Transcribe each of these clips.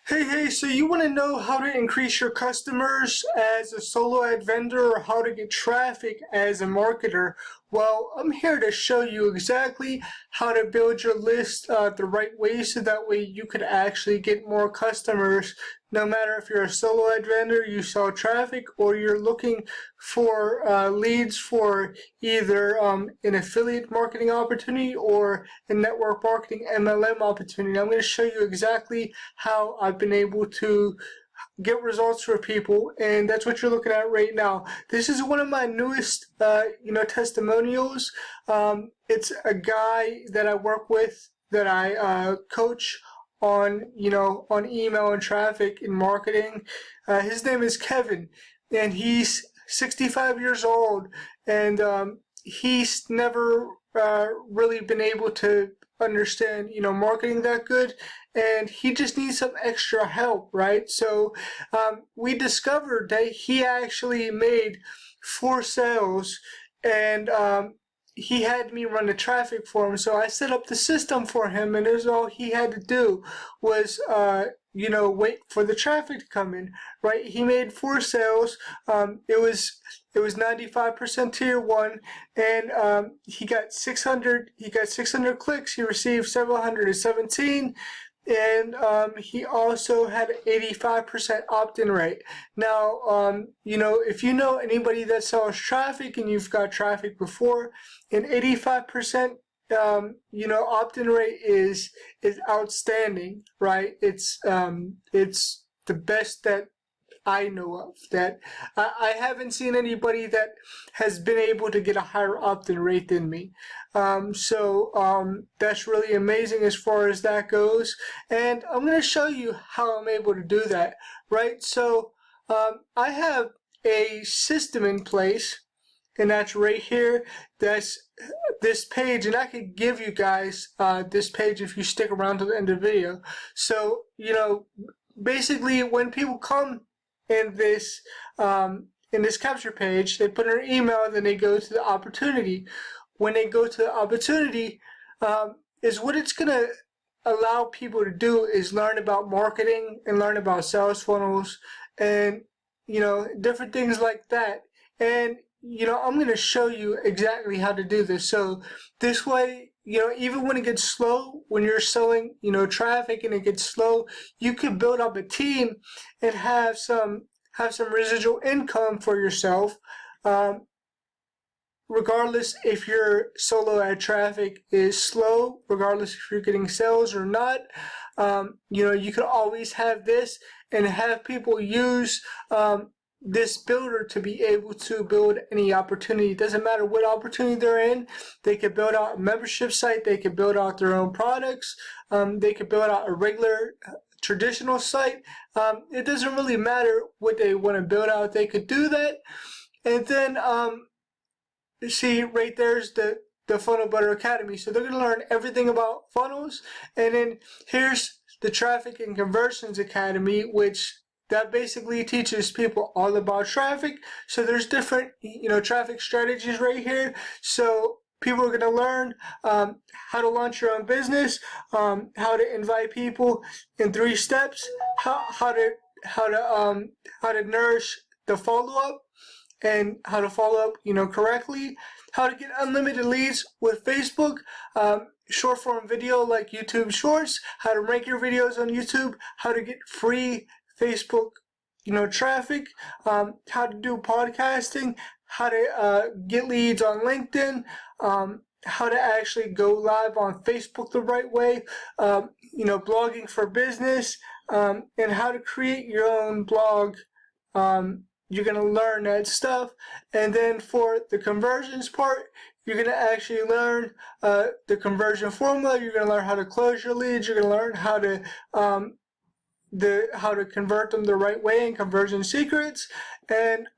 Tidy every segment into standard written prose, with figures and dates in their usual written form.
Hey, so you want to know how to increase your customers as a solo ad vendor or how to get traffic as a marketer? Well, I'm here to show you exactly how to build your list the right way so that way you could actually get more customers. No matter if you're a solo ad vendor, you sell traffic, or you're looking for leads for either an affiliate marketing opportunity or a network marketing MLM opportunity. I'm going to show you exactly how I've been able to get results for people, and that's what you're looking at right now. This is one of my newest testimonials. It's a guy that I work with, that I coach on on email and traffic and marketing. His name is Kevin, and he's 65 years old, and he's never really been able to understand marketing that good, and he just needs some extra help, right? So we discovered that he actually made 4 sales, and he had me run the traffic for him. So I set up the system for him, and all he had to do was wait for the traffic to come in, right? He made 4 sales. It was 95% tier 1, and he got 600 clicks. He received 717, and he also had an 85% opt-in rate. Now, if you know anybody that sells traffic and you've got traffic before, an 85% opt-in rate is outstanding, right? It's the best that I know of. That I haven't seen anybody that has been able to get a higher opt-in rate than me. That's really amazing as far as that goes. And I'm going to show you how I'm able to do that, right? So I have a system in place, and that's right here. That's this page, and I could give you guys this page if you stick around to the end of the video. So, basically when people come in this capture page, they put in their email, then they go to the opportunity. When they go to the opportunity, is what it's going to allow people to do is learn about marketing and learn about sales funnels and different things like that. And I'm going to show you exactly how to do this. So this way, even when it gets slow, when you're selling, traffic and it gets slow, you can build up a team and have some residual income for yourself. Regardless if your solo ad traffic is slow, regardless if you're getting sales or not, you can always have this and have people use this builder to be able to build any opportunity. It doesn't matter what opportunity they're in. They could build out a membership site. They could build out their own products. They could build out a regular traditional site. It doesn't really matter what they want to build out. They could do that. And then see right there's the Funnel Builder Academy. So they're going to learn everything about funnels. And then here's the Traffic and Conversions Academy, which that basically teaches people all about traffic. So there's different traffic strategies right here. So people are going to learn how to launch your own business, how to invite people in 3 steps, how to nourish the follow-up, and how to follow up correctly, how to get unlimited leads with Facebook, short form video like YouTube Shorts, how to rank your videos on YouTube, how to get free Facebook traffic, how to do podcasting, how to get leads on LinkedIn, how to actually go live on Facebook the right way, blogging for business, and how to create your own blog. You're going to learn that stuff. And then for the conversions part, you're going to actually learn the conversion formula. You're going to learn how to close your leads. You're going to learn how to convert them the right way and conversion secrets. And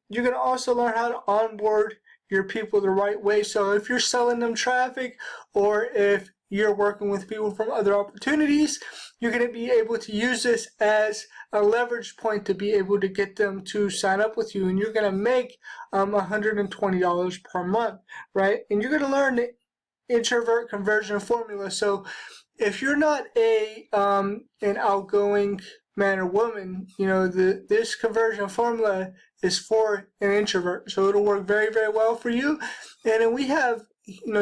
you're going to also learn how to onboard your people the right way. So if you're selling them traffic, or if you're working with people from other opportunities, you're going to be able to use this as a leverage point to be able to get them to sign up with you, and you're going to make $120 per month, right? And you're going to learn the introvert conversion formula. So if you're not an outgoing man or woman, this conversion formula is for an introvert, so it'll work very, very well for you. And then we have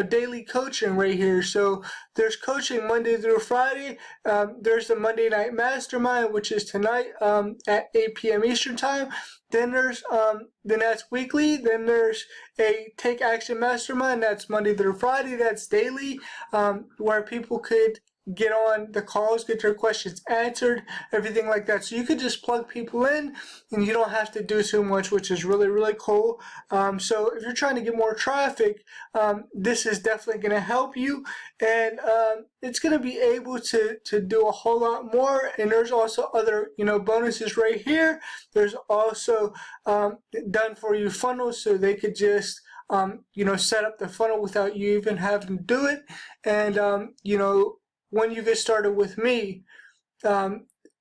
daily coaching right here. So there's coaching Monday through Friday. There's the Monday night mastermind, which is tonight at 8 p.m. Eastern time. Then that's weekly. Then there's a Take Action Mastermind. That's Monday through Friday. That's daily, where people could get on the calls, get their questions answered, everything like that. So you could just plug people in and you don't have to do too much, which is really, really cool. So if you're trying to get more traffic, this is definitely going to help you, and it's going to be able to do a whole lot more. And there's also other bonuses right here. There's also done for you funnels, so they could just set up the funnel without you even having to do it. And when you get started with me,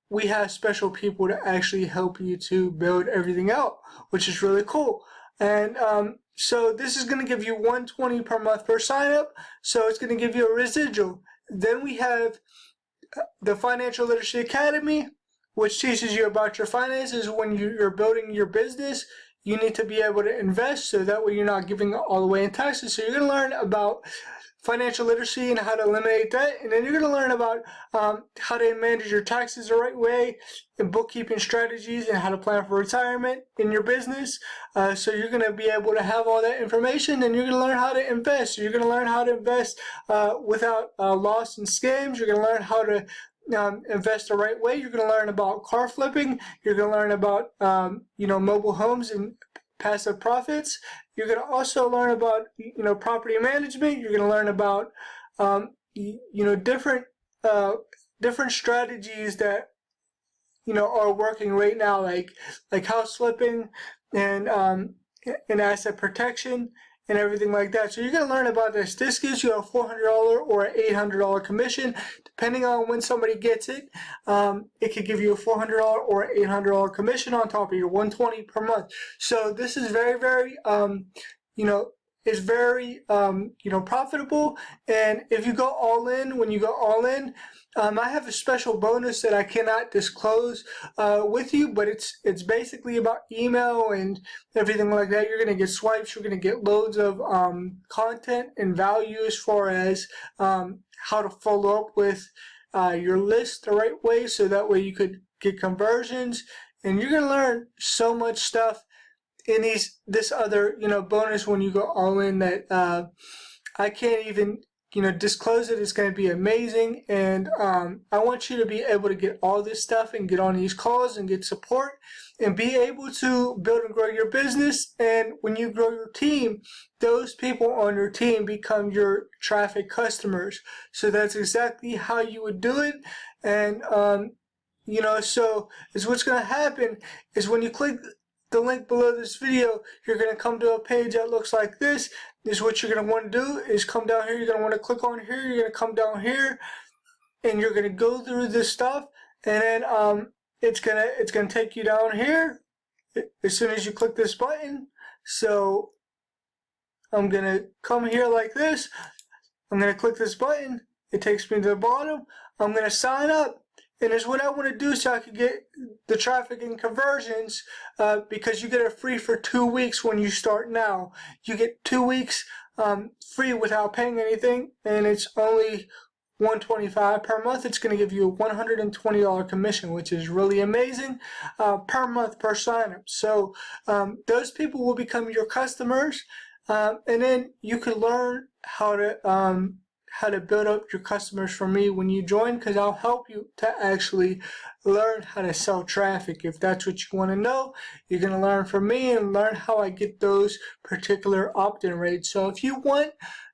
we have special people to actually help you to build everything out, which is really cool. And so this is going to give you $120 per month per sign up. So it's going to give you a residual. Then we have the Financial Literacy Academy, which teaches you about your finances. When you're building your business, you need to be able to invest, so that way you're not giving all the way in taxes. So you're going to learn about financial literacy and how to eliminate that, and then you're going to learn about how to manage your taxes the right way, and bookkeeping strategies, and how to plan for retirement in your business. So you're going to be able to have all that information, and you're going to learn how to invest. So you're going to learn how to invest without loss and scams. You're going to learn how to invest the right way. You're going to learn about car flipping. You're going to learn about mobile homes and passive profits. You're going to also learn about property management. You're going to learn about different strategies that are working right now, like house flipping and asset protection and everything like that. So you're going to learn about this. This gives you a $400 or an $800 commission, depending on when somebody gets it. It could give you a $400 or an $800 commission on top of your $120 per month. So this is very, very, is very, profitable. And if you go all in, when you go all in, I have a special bonus that I cannot disclose with you, but it's basically about email and everything like that. You're going to get swipes. You're going to get loads of content and value as far as how to follow up with your list the right way, so that way you could get conversions. And you're going to learn so much stuff in this other bonus when you go all in that I can't even disclose it. It's going to be amazing, and I want you to be able to get all this stuff and get on these calls and get support and be able to build and grow your business. And when you grow your team, those people on your team become your traffic customers. So that's exactly how you would do it. And so is what's going to happen is when you click the link below this video, you're going to come to a page that looks like this. This is what you're going to want to do is come down here. You're going to want to click on here. You're going to come down here, and you're going to go through this stuff, and then it's gonna take you down here as soon as you click this button. So I'm going to come here like this. I'm going to click this button. It takes me to the bottom. I'm going to sign up. And it's what I want to do so I can get the traffic and conversions, because you get it free for 2 weeks when you start now. You get 2 weeks free without paying anything, and it's only $125 per month. It's going to give you a $120 commission, which is really amazing, per month per sign up. So those people will become your customers, and then you can learn how to build up your customers from me when you join, because I'll help you to actually learn how to sell traffic. If that's what you want to know, you're going to learn from me and learn how I get those particular opt-in rates. So if you want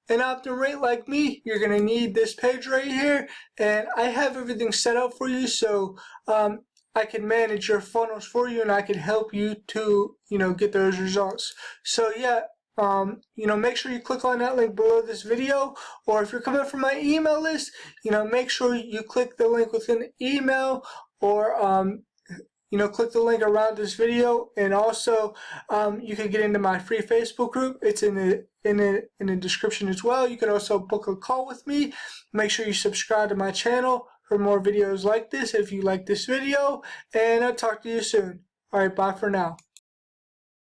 an opt-in rate like me, you're going to need this page right here, and I have everything set up for you, so I can manage your funnels for you, and I can help you to get those results. So yeah, make sure you click on that link below this video, or if you're coming from my email list, make sure you click the link within the email, or click the link around this video, and also you can get into my free Facebook group. It's in the description as well. You can also book a call with me. Make sure you subscribe to my channel for more videos like this if you like this video, and I'll talk to you soon. All right, bye for now.